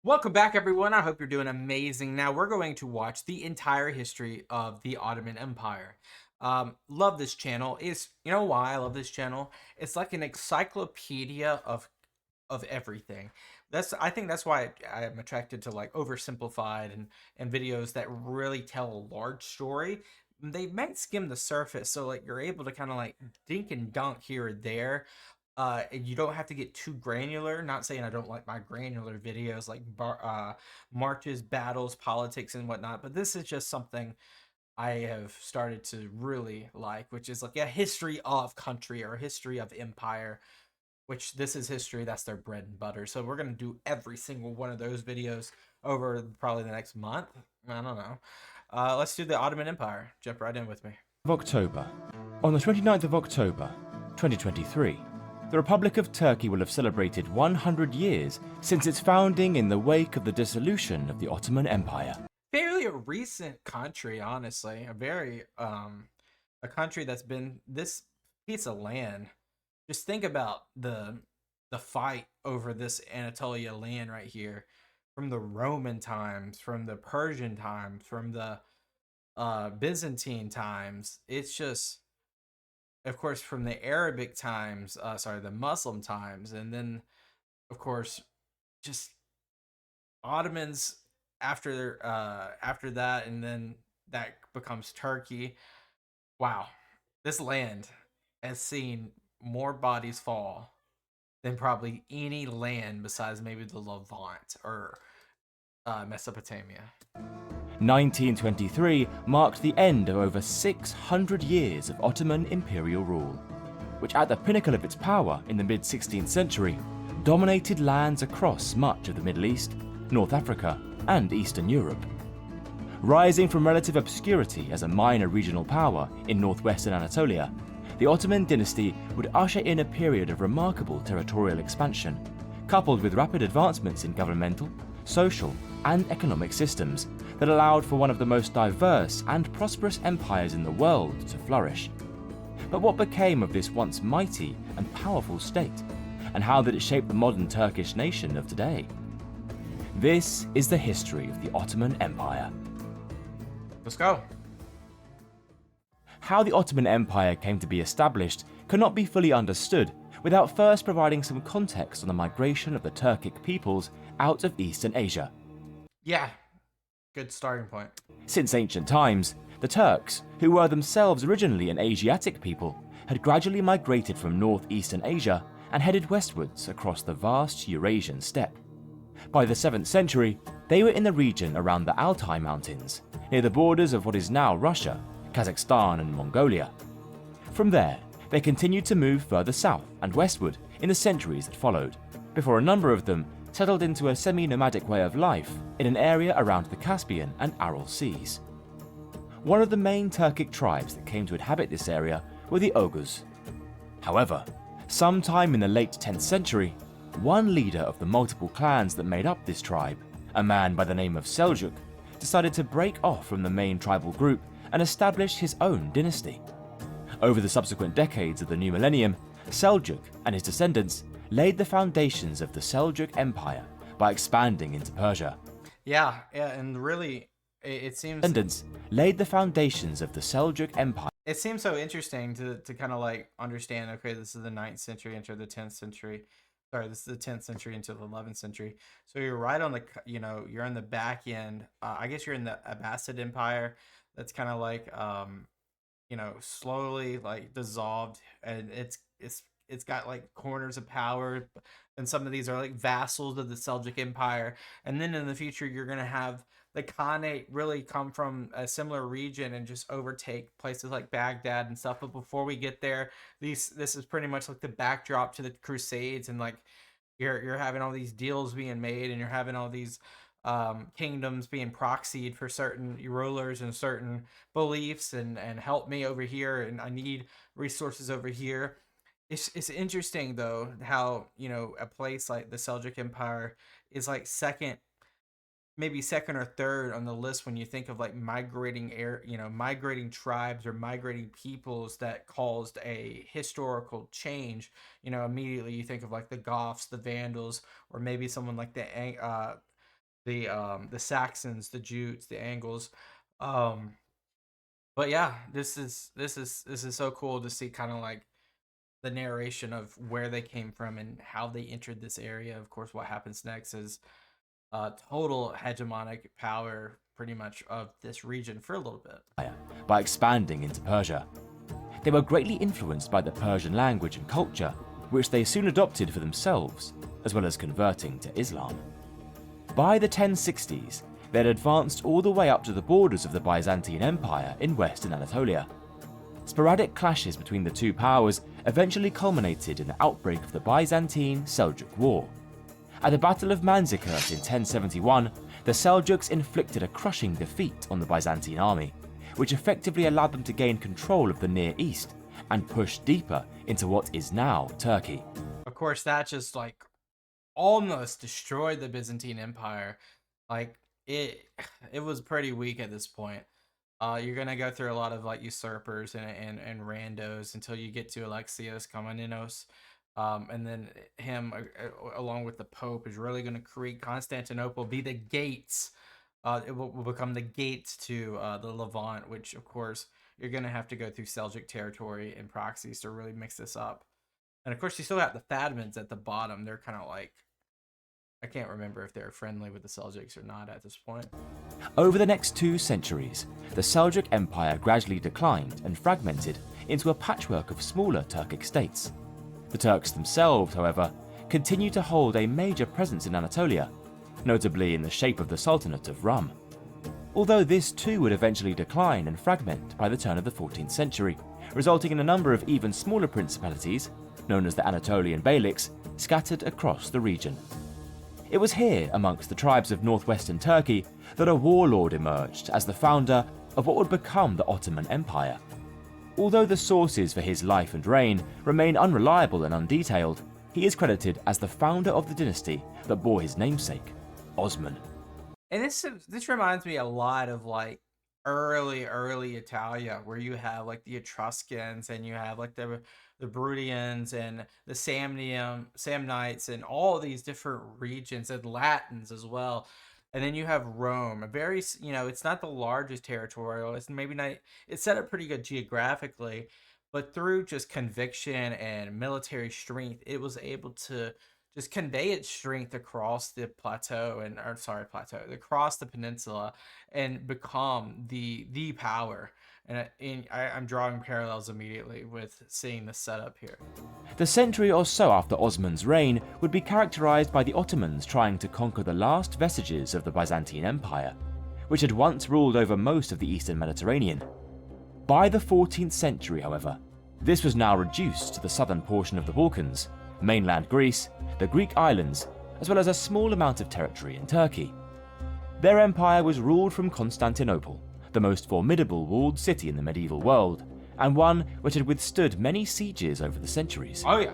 Welcome back, everyone. I hope you're doing amazing. Now we're going to watch the entire history of the Ottoman Empire. Love this channel. You know why I love this channel? It's like an encyclopedia of everything. I think that's why I'm attracted to like oversimplified and videos that really tell a large story. They might skim the surface, so like you're able to kind of like dink and dunk here or there, and you don't have to get too granular. Not saying I don't like my granular videos like marches, battles, politics, and whatnot, but this is just something I have started to really like, which is like a history of country or a history of empire, which this is history. That's their bread and butter. So we're going to do every single one of those videos over probably the next month. I don't know. Let's do the Ottoman Empire. Jump right in with me. Of October. On the 29th of October, 2023, the Republic of Turkey will have celebrated 100 years since its founding in the wake of the dissolution of the Ottoman Empire. Fairly a recent country, honestly. A country that's been this piece of land. Just think about the fight over this Anatolia land right here, from the Roman times, from the Persian times, from the Byzantine times. It's just, of course, from the Arabic times, the Muslim times, and then, of course, just Ottomans after that, and then that becomes Turkey. Wow, this land has seen more bodies fall than probably any land besides maybe the Levant or Mesopotamia. 1923 marked the end of over 600 years of Ottoman imperial rule, which at the pinnacle of its power in the mid-16th century dominated lands across much of the Middle East, North Africa, and Eastern Europe. Rising from relative obscurity as a minor regional power in northwestern Anatolia, the Ottoman dynasty would usher in a period of remarkable territorial expansion, coupled with rapid advancements in governmental, social, and economic systems that allowed for one of the most diverse and prosperous empires in the world to flourish. But what became of this once mighty and powerful state, and how did it shape the modern Turkish nation of today? This is the history of the Ottoman Empire. Let's go. How the Ottoman Empire came to be established cannot be fully understood without first providing some context on the migration of the Turkic peoples out of Eastern Asia. Yeah, good starting point. Since ancient times, the Turks, who were themselves originally an Asiatic people, had gradually migrated from northeastern Asia and headed westwards across the vast Eurasian steppe. By the 7th century, they were in the region around the Altai Mountains, near the borders of what is now Russia, Kazakhstan, and Mongolia. From there, they continued to move further south and westward in the centuries that followed, before a number of them settled into a semi-nomadic way of life in an area around the Caspian and Aral Seas. One of the main Turkic tribes that came to inhabit this area were the Oghuz. However, sometime in the late 10th century, one leader of the multiple clans that made up this tribe, a man by the name of Seljuk, decided to break off from the main tribal group and establish his own dynasty. Over the subsequent decades of the new millennium, Seljuk and his descendants laid the foundations of the Seljuk Empire by expanding into Persia. Yeah, and really, it seems Descendants laid the foundations of the Seljuk Empire. it seems so interesting to kind of like understand. Okay, this is the 9th century into the 10th century. Sorry, this is the 10th century into the 11th century. So you're right on the, you're on the back end. I guess you're in the Abbasid Empire. That's kind of like, slowly like dissolved, and it's got like corners of power, and some of these are like vassals of the Seljuk Empire. And then in the future, you're gonna have the Khanate really come from a similar region and just overtake places like Baghdad and stuff. But before we get there, this is pretty much like the backdrop to the Crusades, and like you're having all these deals being made, and you're having all these kingdoms being proxied for certain rulers and certain beliefs, and help me over here, and I need resources over here. It's interesting though how a place like the Seljuk Empire is like maybe second or third on the list when you think of like migrating tribes or migrating peoples that caused a historical change. Immediately you think of like the Goths, the Vandals, or maybe someone like the Saxons, the Jutes, the Angles. Um, but yeah, this is so cool to see kind of like the narration of where they came from and how they entered this area. Of course, what happens next is total hegemonic power, pretty much, of this region for a little bit. By expanding into Persia. They were greatly influenced by the Persian language and culture, which they soon adopted for themselves, as well as converting to Islam. By the 1060s, they had advanced all the way up to the borders of the Byzantine Empire in western Anatolia. Sporadic clashes between the two powers eventually culminated in the outbreak of the Byzantine-Seljuk War. At the Battle of Manzikert in 1071, the Seljuks inflicted a crushing defeat on the Byzantine army, which effectively allowed them to gain control of the Near East and push deeper into what is now Turkey. Of course, that just like almost destroyed the Byzantine Empire. Like it was pretty weak at this point. You're gonna go through a lot of like usurpers and randos until you get to Alexios Komnenos. And then him, along with the Pope, is really going to create Constantinople, be the gates. It will become the gates to the Levant, which, of course, you're going to have to go through Seljuk territory and proxies to really mix this up. And, of course, you still have the Fatimids at the bottom. They're kind of like, I can't remember if they're friendly with the Seljuks or not at this point. Over the next 2 centuries, the Seljuk Empire gradually declined and fragmented into a patchwork of smaller Turkic states. The Turks themselves, however, continued to hold a major presence in Anatolia, notably in the shape of the Sultanate of Rum. Although this too would eventually decline and fragment by the turn of the 14th century, resulting in a number of even smaller principalities, known as the Anatolian Beyliks, scattered across the region. It was here, amongst the tribes of northwestern Turkey, that a warlord emerged as the founder of what would become the Ottoman Empire. Although the sources for his life and reign remain unreliable and undetailed, he is credited as the founder of the dynasty that bore his namesake, Osman. And this reminds me a lot of like early Italia, where you have like the Etruscans and you have like the Bruttians and the Samnites and all these different regions, and Latins as well. And then you have Rome, a very, it's not the largest territorial. It's maybe not, it's set up pretty good geographically, but through just conviction and military strength, it was able to just convey its strength across the across the peninsula, and become the power. And I'm drawing parallels immediately with seeing the setup here. The century or so after Osman's reign would be characterized by the Ottomans trying to conquer the last vestiges of the Byzantine Empire, which had once ruled over most of the eastern Mediterranean. By the 14th century, however, this was now reduced to the southern portion of the Balkans, mainland Greece, the Greek islands, as well as a small amount of territory in Turkey. Their empire was ruled from Constantinople, the most formidable walled city in the medieval world, and one which had withstood many sieges over the centuries. Oh yeah.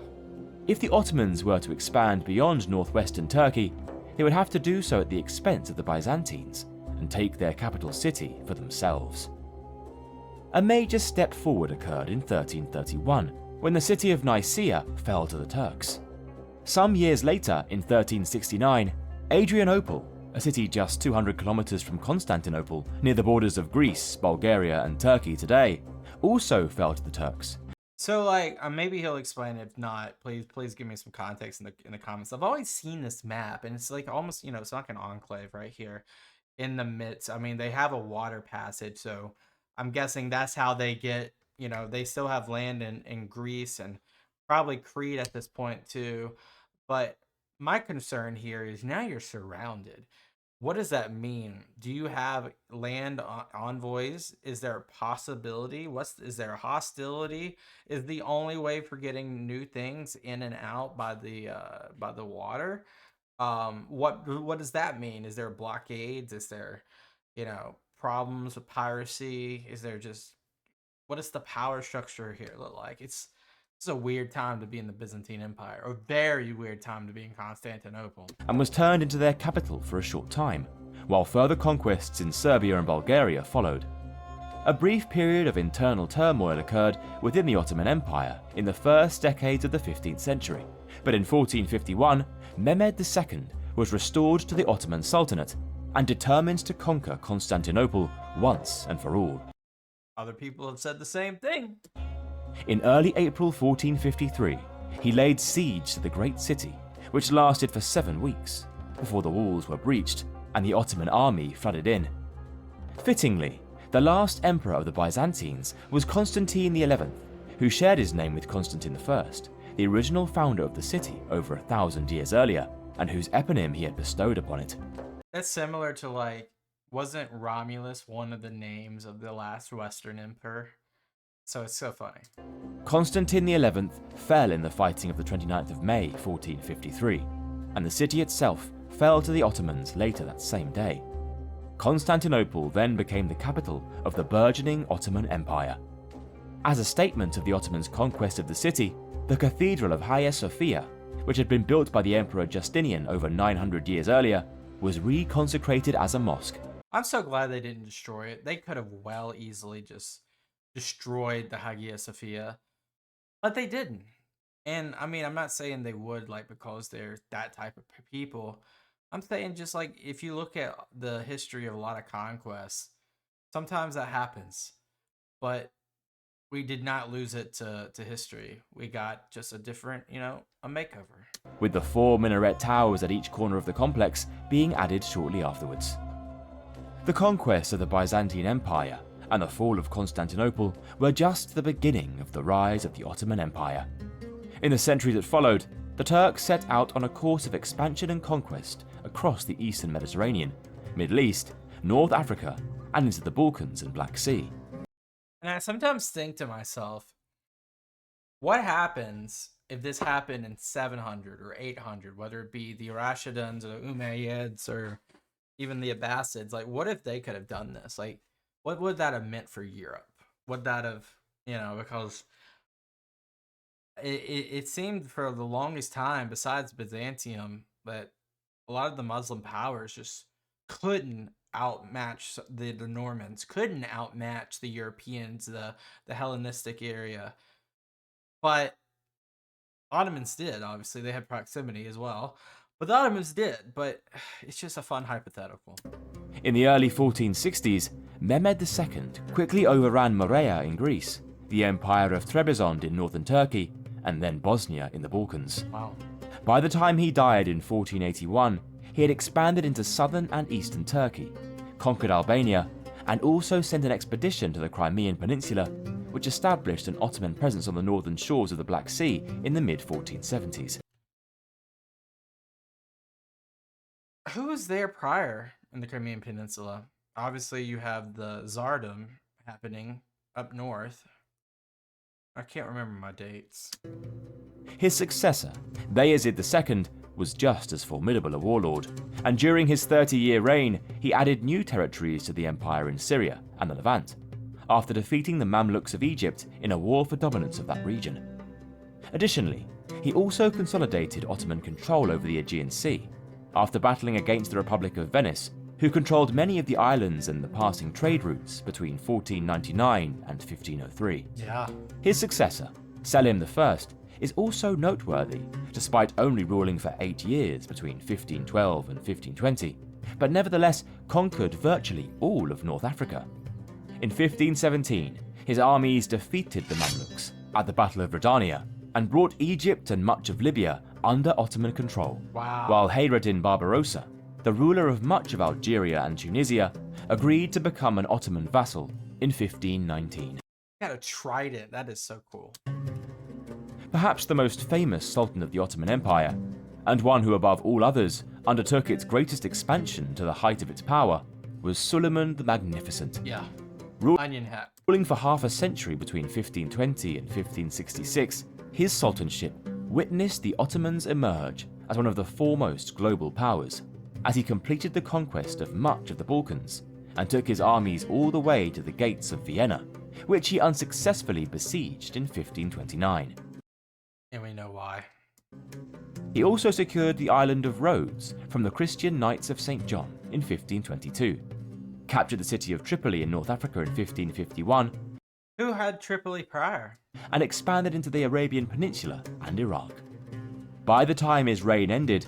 If the Ottomans were to expand beyond northwestern Turkey, they would have to do so at the expense of the Byzantines and take their capital city for themselves. A major step forward occurred in 1331, when the city of Nicaea fell to the Turks. Some years later, in 1369, Adrianople, a city just 200 kilometers from Constantinople, near the borders of Greece, Bulgaria, and Turkey today, also fell to the Turks. So, like, maybe he'll explain. If not, please give me some context in the comments. I've always seen this map, and it's like almost, it's like an enclave right here in the midst. I mean, they have a water passage, so I'm guessing that's how they get, they still have land in Greece and probably Crete at this point too. But my concern here is now you're surrounded. What does that mean? Do you have land envoys? Is there a possibility? Is there a hostility? Is the only way for getting new things in and out by the water? What does that mean? Is there blockades? Is there, problems with piracy? Is there just, what does the power structure here look like? It's a weird time to be in the Byzantine Empire, a very weird time to be in Constantinople. And was turned into their capital for a short time, while further conquests in Serbia and Bulgaria followed. A brief period of internal turmoil occurred within the Ottoman Empire in the first decades of the 15th century, but in 1451, Mehmed II was restored to the Ottoman Sultanate and determined to conquer Constantinople once and for all. Other people have said the same thing. In early April 1453, he laid siege to the great city, which lasted for 7 weeks, before the walls were breached and the Ottoman army flooded in. Fittingly, the last emperor of the Byzantines was Constantine XI, who shared his name with Constantine I, the original founder of the city over 1,000 years earlier, and whose eponym he had bestowed upon it. That's similar to, like, wasn't Romulus one of the names of the last Western emperor? So it's so funny. Constantine XI fell in the fighting of the 29th of May 1453, and the city itself fell to the Ottomans later that same day. Constantinople then became the capital of the burgeoning Ottoman Empire. As a statement of the Ottomans' conquest of the city, the Cathedral of Hagia Sophia, which had been built by the Emperor Justinian over 900 years earlier, was reconsecrated as a mosque. I'm so glad they didn't destroy it. They could have well easily just destroyed the Hagia Sophia, but they didn't. And I mean, I'm not saying they would, like, because they're that type of people. I'm saying just, like, if you look at the history of a lot of conquests, sometimes that happens, but we did not lose it to history. We got just a different, a makeover. With the 4 minaret towers at each corner of the complex being added shortly afterwards. The conquest of the Byzantine Empire and the fall of Constantinople were just the beginning of the rise of the Ottoman Empire. In the centuries that followed, the Turks set out on a course of expansion and conquest across the eastern Mediterranean, Middle East, North Africa, and into the Balkans and Black Sea. And I sometimes think to myself, what happens if this happened in 700 or 800, whether it be the Rashiduns or the Umayyads or even the Abbasids? Like, what if they could have done this? Like, what would that have meant for Europe? Would that have, because it seemed for the longest time, besides Byzantium, that a lot of the Muslim powers just couldn't outmatch the Normans, couldn't outmatch the Europeans, the Hellenistic area. But Ottomans did, obviously. They had proximity as well. But the Ottomans did, but it's just a fun hypothetical. In the early 1460s, Mehmed II quickly overran Morea in Greece, the Empire of Trebizond in northern Turkey, and then Bosnia in the Balkans. Wow. By the time he died in 1481, he had expanded into southern and eastern Turkey, conquered Albania, and also sent an expedition to the Crimean Peninsula, which established an Ottoman presence on the northern shores of the Black Sea in the mid-1470s. Who was there prior in the Crimean Peninsula? Obviously, you have the Tsardom happening up north. I can't remember my dates. His successor, Bayezid II, was just as formidable a warlord, and during his 30-year reign, he added new territories to the empire in Syria and the Levant, after defeating the Mamluks of Egypt in a war for dominance of that region. Additionally, he also consolidated Ottoman control over the Aegean Sea, after battling against the Republic of Venice, who controlled many of the islands and the passing trade routes between 1499 and 1503. Yeah. His successor, Selim I, is also noteworthy, despite only ruling for 8 years between 1512 and 1520, but nevertheless conquered virtually all of North Africa. In 1517, his armies defeated the Mamluks at the Battle of Radania and brought Egypt and much of Libya under Ottoman control, Wow. while Hayreddin Barbarossa, the ruler of much of Algeria and Tunisia, agreed to become an Ottoman vassal in 1519. Got a trident. That is so cool. Perhaps the most famous sultan of the Ottoman Empire, and one who above all others undertook its greatest expansion to the height of its power, was Suleiman the Magnificent. Yeah. Ru- Onion hat. Ruling for half a century between 1520 and 1566, his sultanship witnessed the Ottomans emerge as one of the foremost global powers, as he completed the conquest of much of the Balkans and took his armies all the way to the gates of Vienna, which he unsuccessfully besieged in 1529. And we know why. He also secured the island of Rhodes from the Christian Knights of St. John in 1522, captured the city of Tripoli in North Africa in 1551, Who had Tripoli prior? and expanded into the Arabian Peninsula and Iraq. By the time his reign ended,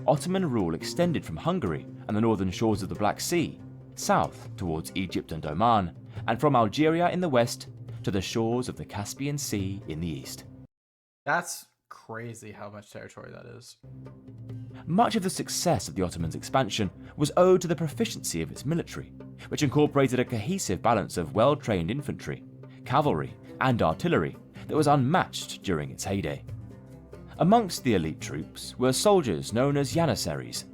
Ottoman rule extended from Hungary and the northern shores of the Black Sea, south towards Egypt and Oman, and from Algeria in the west to the shores of the Caspian Sea in the east. That's crazy how much territory that is. Much of the success of the Ottomans' expansion was owed to the proficiency of its military, which incorporated a cohesive balance of well-trained infantry, cavalry, and artillery that was unmatched during its heyday. Amongst the elite troops were soldiers known as janissaries.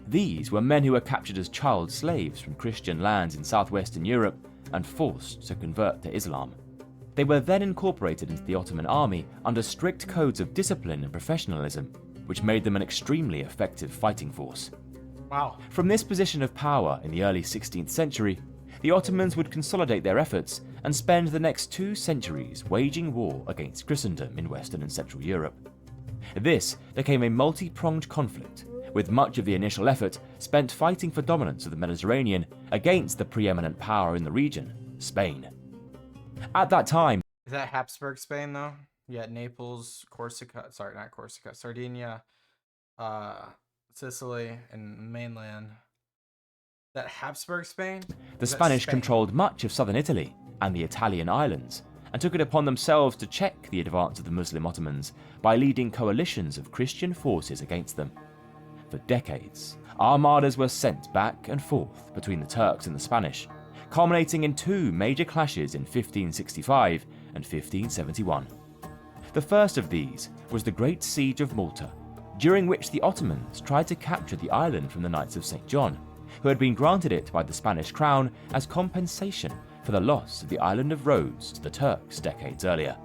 These were men who were captured as child slaves from Christian lands in southwestern Europe and forced to convert to Islam. They were then incorporated into the Ottoman army under strict codes of discipline and professionalism, which made them an extremely effective fighting force. Wow. From this position of power in the early 16th century, the Ottomans would consolidate their efforts and spend the next 2 centuries waging war against Christendom in Western and Central Europe. This became a multi-pronged conflict, with much of the initial effort spent fighting for dominance of the Mediterranean against the preeminent power in the region, Spain. At that time, Is that Habsburg Spain though? Yeah, Naples, Corsica, sorry, not Corsica, Sardinia, Sicily, and mainland. That Habsburg Spain? the Is that Spanish Spain? controlled much of southern Italy and the Italian islands, and took it upon themselves to check the advance of the Muslim Ottomans by leading coalitions of Christian forces against them. For decades, armadas were sent back and forth between the Turks and the Spanish, culminating in 2 major clashes in 1565 and 1571. The first of these was the Great Siege of Malta, during which the Ottomans tried to capture the island from the Knights of St. John, who had been granted it by the Spanish crown as compensation for the loss of the island of Rhodes to the Turks decades earlier.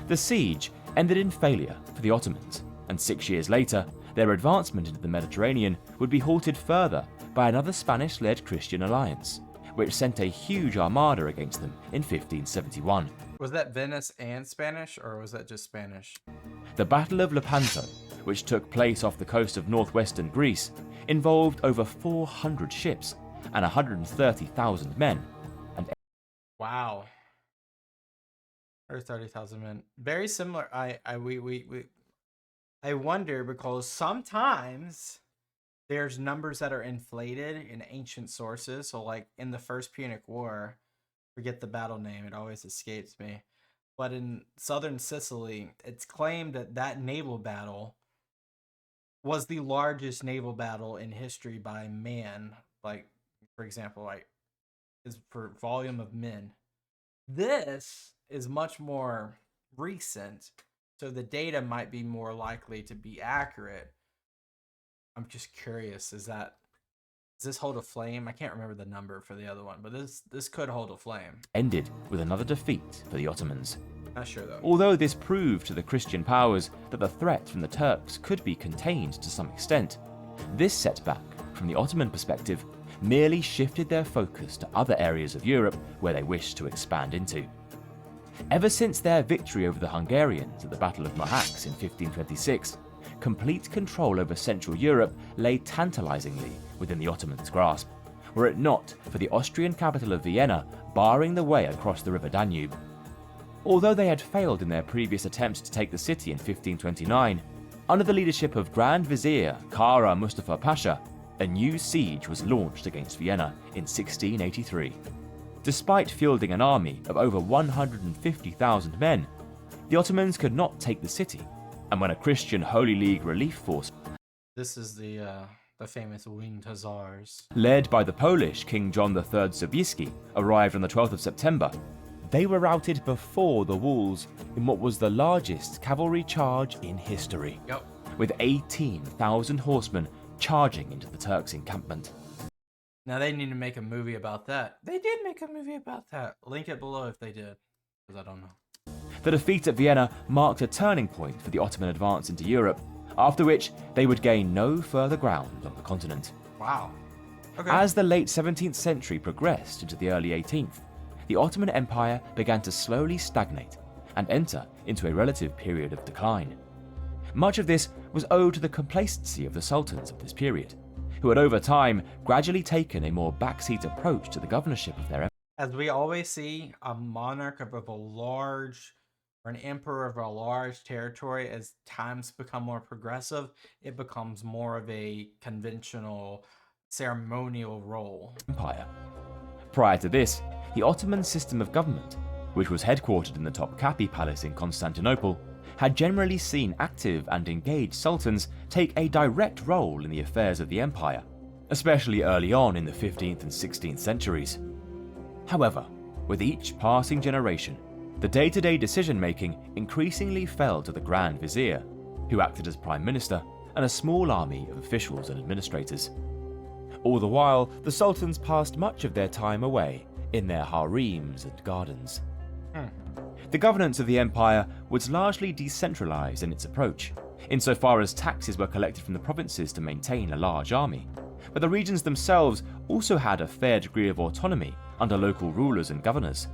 The siege ended in failure for the Ottomans, and 6 years later, their advancement into the Mediterranean would be halted further by another Spanish-led Christian alliance, which sent a huge armada against them in 1571. Was that Venice and Spanish, or was that just Spanish? The Battle of Lepanto, which took place off the coast of northwestern Greece, involved over 400 ships and 130,000 men. Wow. Or 30,000 men. Very similar. I wonder because sometimes there's numbers that are inflated in ancient sources. So like in the First Punic War, forget the battle name, it always escapes me. But in southern Sicily, it's claimed that that naval battle was the largest naval battle in history by man. Like, for example, like is for volume of men. This is much more recent, so the data might be more likely to be accurate. I'm just curious, does this hold a flame? I can't remember the number for the other one, but this could hold a flame. Ended with another defeat for the Ottomans. Not sure though. Although this proved to the Christian powers that the threat from the Turks could be contained to some extent, this setback, from the Ottoman perspective, merely shifted their focus to other areas of Europe where they wished to expand into. Ever since their victory over the Hungarians at the Battle of Mohacs in 1526, complete control over Central Europe lay tantalizingly within the Ottomans' grasp, were it not for the Austrian capital of Vienna barring the way across the river Danube. Although they had failed in their previous attempts to take the city in 1529, under the leadership of Grand Vizier Kara Mustafa Pasha, a new siege was launched against Vienna in 1683. Despite fielding an army of over 150,000 men, the Ottomans could not take the city, and when a Christian Holy League relief force, This is the famous Winged Hussars, led by the Polish King John III Sobieski, arrived on the 12th of September, they were routed before the walls in what was the largest cavalry charge in history, Yep. with 18,000 horsemen charging into the Turks' encampment. Now they need to make a movie about that. They did make a movie about that. Link it below if they did, because I don't know. The defeat at Vienna marked a turning point for the Ottoman advance into Europe, after which they would gain no further ground on the continent. Wow. Okay. As the late 17th century progressed into the early 18th, the Ottoman Empire began to slowly stagnate and enter into a relative period of decline. Much of this was owed to the complacency of the sultans of this period, who had over time gradually taken a more backseat approach to the governorship of their empire. As we always see, a monarch of a large or an emperor of a large territory, as times become more progressive, it becomes more of a conventional ceremonial role. Empire. Prior to this, the Ottoman system of government, which was headquartered in the Topkapi Palace in Constantinople, had generally seen active and engaged sultans take a direct role in the affairs of the empire, especially early on in the 15th and 16th centuries. However, with each passing generation, the day-to-day decision-making increasingly fell to the Grand Vizier, who acted as Prime Minister, and a small army of officials and administrators. All the while, the sultans passed much of their time away in their harems and gardens. The governance of the empire was largely decentralized in its approach, insofar as taxes were collected from the provinces to maintain a large army, but the regions themselves also had a fair degree of autonomy under local rulers and governors.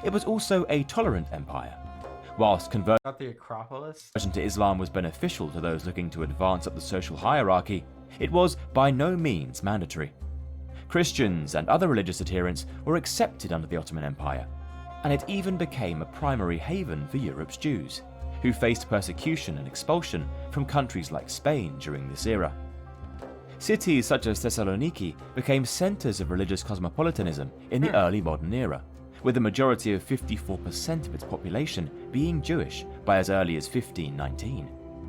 It was also a tolerant empire. Whilst conversion Got the Acropolis? to Islam was beneficial to those looking to advance up the social hierarchy, it was by no means mandatory. Christians and other religious adherents were accepted under the Ottoman Empire, and it even became a primary haven for Europe's Jews, who faced persecution and expulsion from countries like Spain during this era. Cities such as Thessaloniki became centres of religious cosmopolitanism in the early modern era, with the majority of 54% of its population being Jewish by as early as 1519.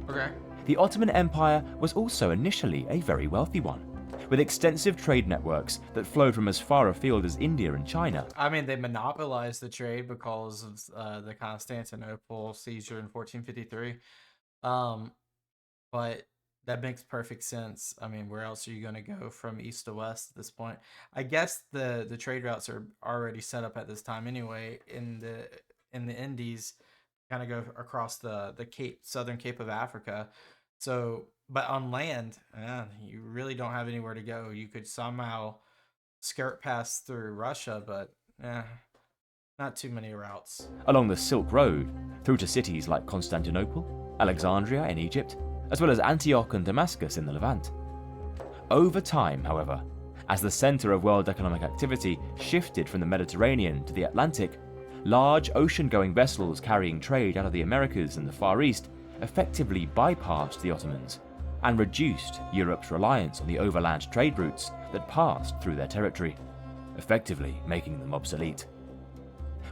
Okay. The Ottoman Empire was also initially a very wealthy one, with extensive trade networks that flowed from as far afield as India and China. I mean, they monopolized the trade because of the Constantinople seizure in 1453. But that makes perfect sense. I mean, where else are you going to go from east to west at this point? I guess the trade routes are already set up at this time anyway. In the Indies, kind of go across the southern Cape of Africa. So, but on land, you really don't have anywhere to go. You could somehow skirt past through Russia, but not too many routes. Along the Silk Road, through to cities like Constantinople, Alexandria in Egypt, as well as Antioch and Damascus in the Levant. Over time, however, as the centre of world economic activity shifted from the Mediterranean to the Atlantic, large ocean-going vessels carrying trade out of the Americas and the Far East effectively bypassed the Ottomans and reduced Europe's reliance on the overland trade routes that passed through their territory, effectively making them obsolete.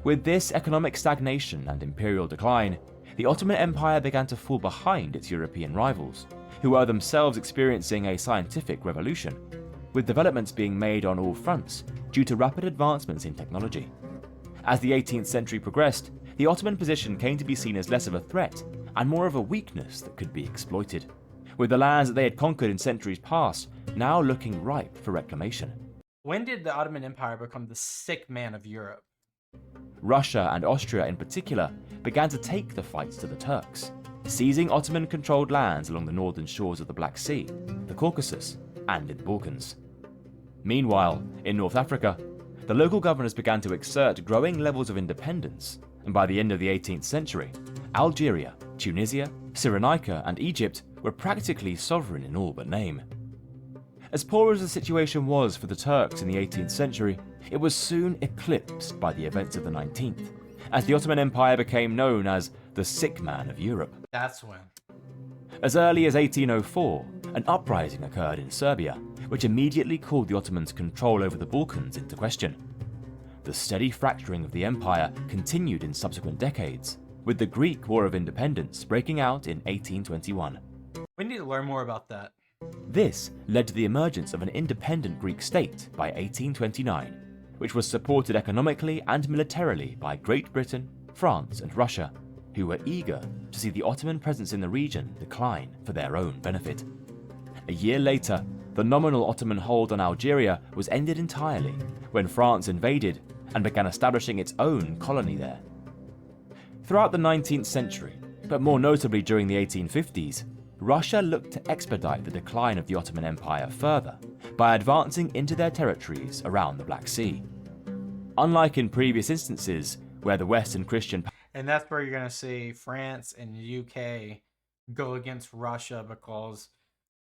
With this economic stagnation and imperial decline, the Ottoman Empire began to fall behind its European rivals, who were themselves experiencing a scientific revolution, with developments being made on all fronts due to rapid advancements in technology. As the 18th century progressed, the Ottoman position came to be seen as less of a threat and more of a weakness that could be exploited, with the lands that they had conquered in centuries past now looking ripe for reclamation. When did the Ottoman Empire become the sick man of Europe? Russia and Austria in particular began to take the fights to the Turks, seizing Ottoman-controlled lands along the northern shores of the Black Sea, the Caucasus, and in the Balkans. Meanwhile, in North Africa, the local governors began to exert growing levels of independence, and by the end of the 18th century, Algeria, Tunisia, Cyrenaica, and Egypt were practically sovereign in all but name. As poor as the situation was for the Turks in the 18th century, it was soon eclipsed by the events of the 19th, as the Ottoman Empire became known as the sick man of Europe. That's when. As early as 1804, an uprising occurred in Serbia, which immediately called the Ottomans' control over the Balkans into question. The steady fracturing of the empire continued in subsequent decades, with the Greek War of Independence breaking out in 1821. We need to learn more about that. This led to the emergence of an independent Greek state by 1829, which was supported economically and militarily by Great Britain, France, and Russia, who were eager to see the Ottoman presence in the region decline for their own benefit. A year later, the nominal Ottoman hold on Algeria was ended entirely when France invaded and began establishing its own colony there. Throughout the 19th century, but more notably during the 1850s, Russia looked to expedite the decline of the Ottoman Empire further by advancing into their territories around the Black Sea. Unlike in previous instances where the Western Christian And that's where you're going to see France and the UK go against Russia, because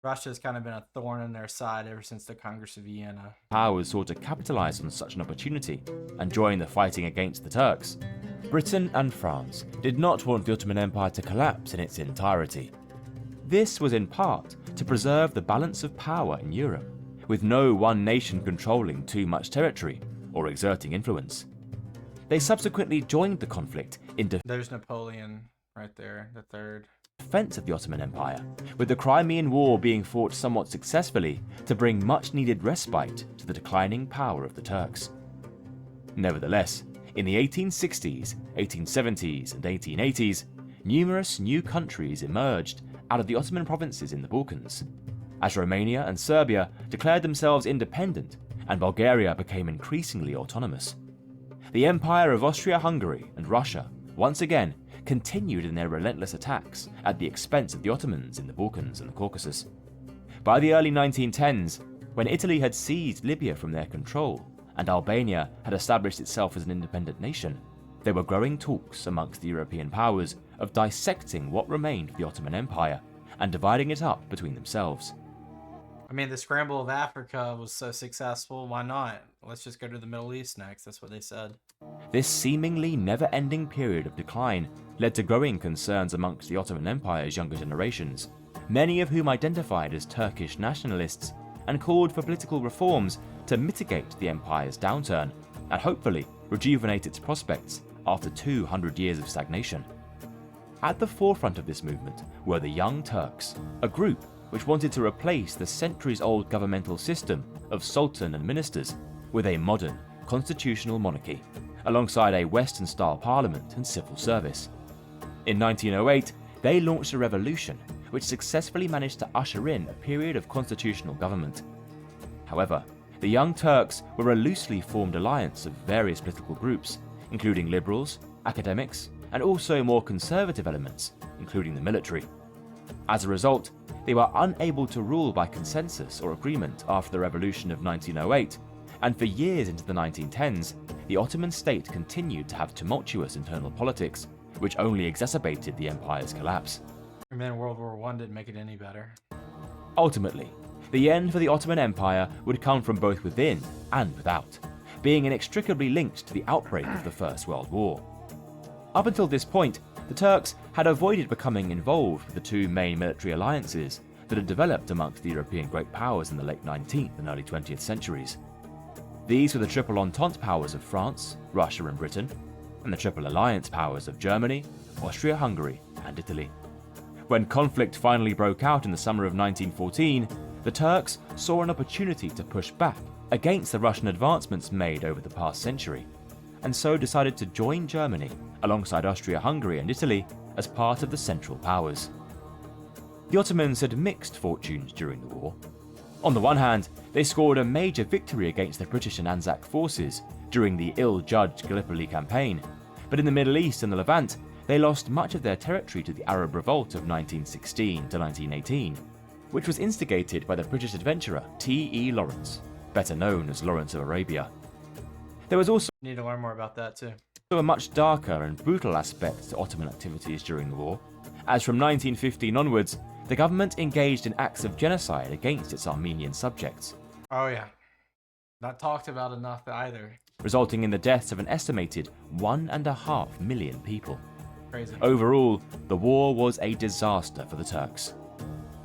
Russia's kind of been a thorn in their side ever since the Congress of Vienna. Powers sought to capitalize on such an opportunity and join the fighting against the Turks. Britain and France did not want the Ottoman Empire to collapse in its entirety. This was in part to preserve the balance of power in Europe, with no one nation controlling too much territory or exerting influence. They subsequently joined the conflict in There's Napoleon right there, the third. defense of the Ottoman Empire, with the Crimean War being fought somewhat successfully to bring much needed respite to the declining power of the Turks. Nevertheless, in the 1860s, 1870s, and 1880s, numerous new countries emerged out of the Ottoman provinces in the Balkans, as Romania and Serbia declared themselves independent and Bulgaria became increasingly autonomous. The Empire of Austria-Hungary and Russia once again continued in their relentless attacks at the expense of the Ottomans in the Balkans and the Caucasus. By the early 1910s, when Italy had seized Libya from their control and Albania had established itself as an independent nation, there were growing talks amongst the European powers of dissecting what remained of the Ottoman Empire and dividing it up between themselves. I mean, the scramble of Africa was so successful, why not? Let's just go to the Middle East next, that's what they said. This seemingly never-ending period of decline led to growing concerns amongst the Ottoman Empire's younger generations, many of whom identified as Turkish nationalists and called for political reforms to mitigate the empire's downturn and hopefully rejuvenate its prospects after 200 years of stagnation. At the forefront of this movement were the Young Turks, a group which wanted to replace the centuries-old governmental system of sultan and ministers with a modern constitutional monarchy, alongside a Western-style parliament and civil service. In 1908, they launched a revolution which successfully managed to usher in a period of constitutional government. However, the Young Turks were a loosely formed alliance of various political groups, including liberals, academics, and also more conservative elements, including the military. As a result, they were unable to rule by consensus or agreement after the revolution of 1908, and for years into the 1910s, the Ottoman state continued to have tumultuous internal politics, which only exacerbated the empire's collapse. And then World War I didn't make it any better. Ultimately, the end for the Ottoman Empire would come from both within and without, being inextricably linked to the outbreak of the First World War. Up until this point, the Turks had avoided becoming involved with the two main military alliances that had developed amongst the European great powers in the late 19th and early 20th centuries. These were the Triple Entente powers of France, Russia and Britain, and the Triple Alliance powers of Germany, Austria-Hungary and Italy. When conflict finally broke out in the summer of 1914, the Turks saw an opportunity to push back against the Russian advancements made over the past century, and so decided to join Germany alongside Austria-Hungary and Italy as part of the Central Powers. The Ottomans had mixed fortunes during the war. On the one hand, they scored a major victory against the British and Anzac forces during the ill-judged Gallipoli campaign, but in the Middle East and the Levant, they lost much of their territory to the Arab Revolt of 1916 to 1918, which was instigated by the British adventurer T.E. Lawrence, better known as Lawrence of Arabia. There was also Need to learn more about that too. a much darker and brutal aspect to Ottoman activities during the war, as from 1915 onwards, the government engaged in acts of genocide against its Armenian subjects, Oh yeah. Not talked about enough either. resulting in the deaths of an estimated 1.5 million people. Crazy. Overall, the war was a disaster for the Turks.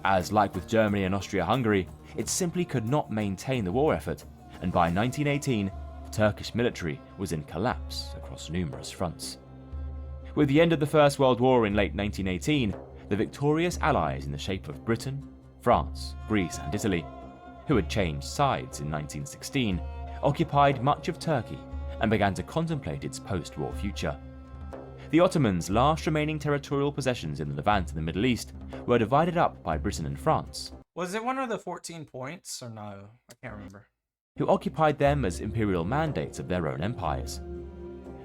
As like with Germany and Austria-Hungary, it simply could not maintain the war effort, and by 1918, the Turkish military was in collapse across numerous fronts. With the end of the First World War in late 1918, the victorious allies in the shape of Britain, France, Greece and Italy, who had changed sides in 1916, occupied much of Turkey and began to contemplate its post-war future. The Ottomans' last remaining territorial possessions in the Levant and the Middle East were divided up by Britain and France, Was it one of the 14 points or no? I can't remember. who occupied them as imperial mandates of their own empires.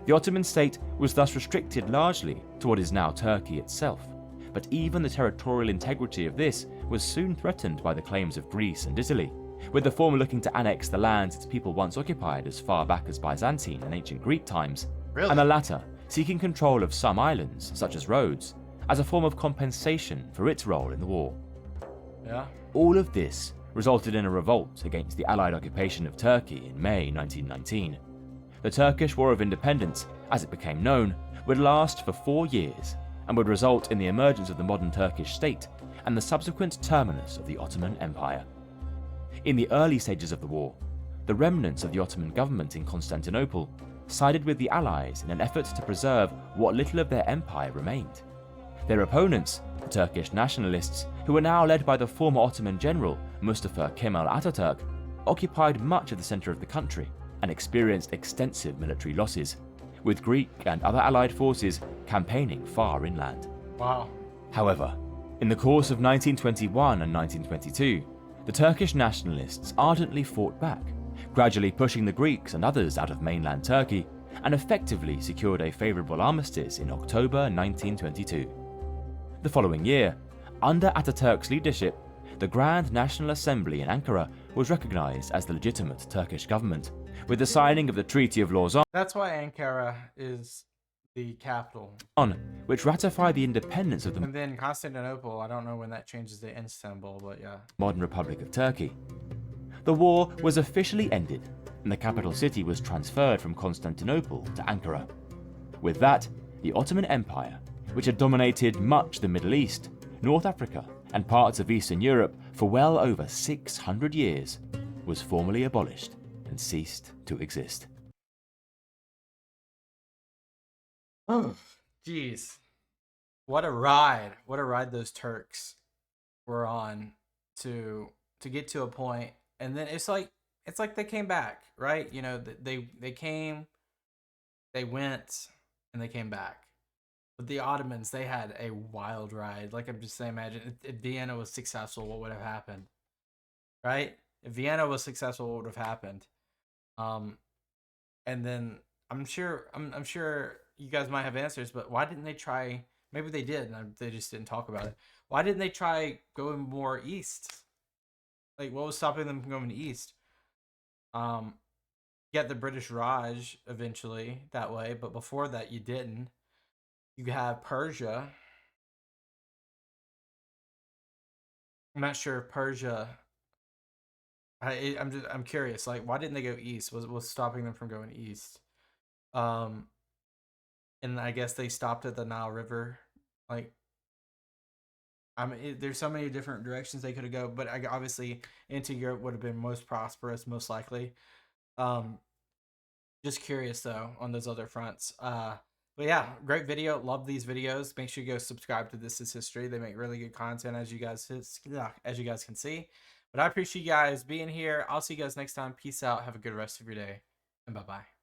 The Ottoman state was thus restricted largely to what is now Turkey itself, but even the territorial integrity of this was soon threatened by the claims of Greece and Italy, with the former looking to annex the lands its people once occupied as far back as Byzantine and ancient Greek times, Really? and the latter seeking control of some islands, such as Rhodes, as a form of compensation for its role in the war. Yeah. All of this resulted in a revolt against the Allied occupation of Turkey in May 1919. The Turkish War of Independence, as it became known, would last for 4 years and would result in the emergence of the modern Turkish state and the subsequent terminus of the Ottoman Empire. In the early stages of the war, the remnants of the Ottoman government in Constantinople sided with the Allies in an effort to preserve what little of their empire remained. Their opponents, the Turkish nationalists, who were now led by the former Ottoman general Mustafa Kemal Atatürk, occupied much of the centre of the country and experienced extensive military losses, with Greek and other Allied forces campaigning far inland. Wow. However, in the course of 1921 and 1922, the Turkish nationalists ardently fought back, gradually pushing the Greeks and others out of mainland Turkey, and effectively secured a favourable armistice in October 1922. The following year, under Atatürk's leadership, the Grand National Assembly in Ankara was recognised as the legitimate Turkish government, with the signing of the Treaty of Lausanne, That's why Ankara is the capital. which ratified the independence of the And then Constantinople, I don't know when that changes to Istanbul, but yeah. modern Republic of Turkey. The war was officially ended, and the capital city was transferred from Constantinople to Ankara. With that, the Ottoman Empire, which had dominated much the Middle East, North Africa, and parts of Eastern Europe for well over 600 years, was formally abolished and ceased to exist. Oh, jeez. What a ride. What a ride those Turks were on to get to a point. And then it's like they came back, right? You know, they came, they went, and they came back. But the Ottomans, they had a wild ride. Like I'm just saying, imagine if Vienna was successful, what would have happened? Right? If Vienna was successful, what would have happened? And then I'm sure you guys might have answers, but why didn't they try? Maybe they did, and they just didn't talk about it. Why didn't they try going more east? Like, what was stopping them from going east? Get the British Raj eventually that way, but before that, you didn't. You have Persia. I'm not sure if Persia. I'm curious. Like, why didn't they go east? Was stopping them from going east? And I guess they stopped at the Nile River. Like, I mean, there's so many different directions they could have go, but obviously into Europe would have been most prosperous, most likely. Just curious though on those other fronts. But yeah, great video. Love these videos. Make sure you go subscribe to This Is History. They make really good content as you guys can see. But I appreciate you guys being here. I'll see you guys next time. Peace out. Have a good rest of your day, and bye bye.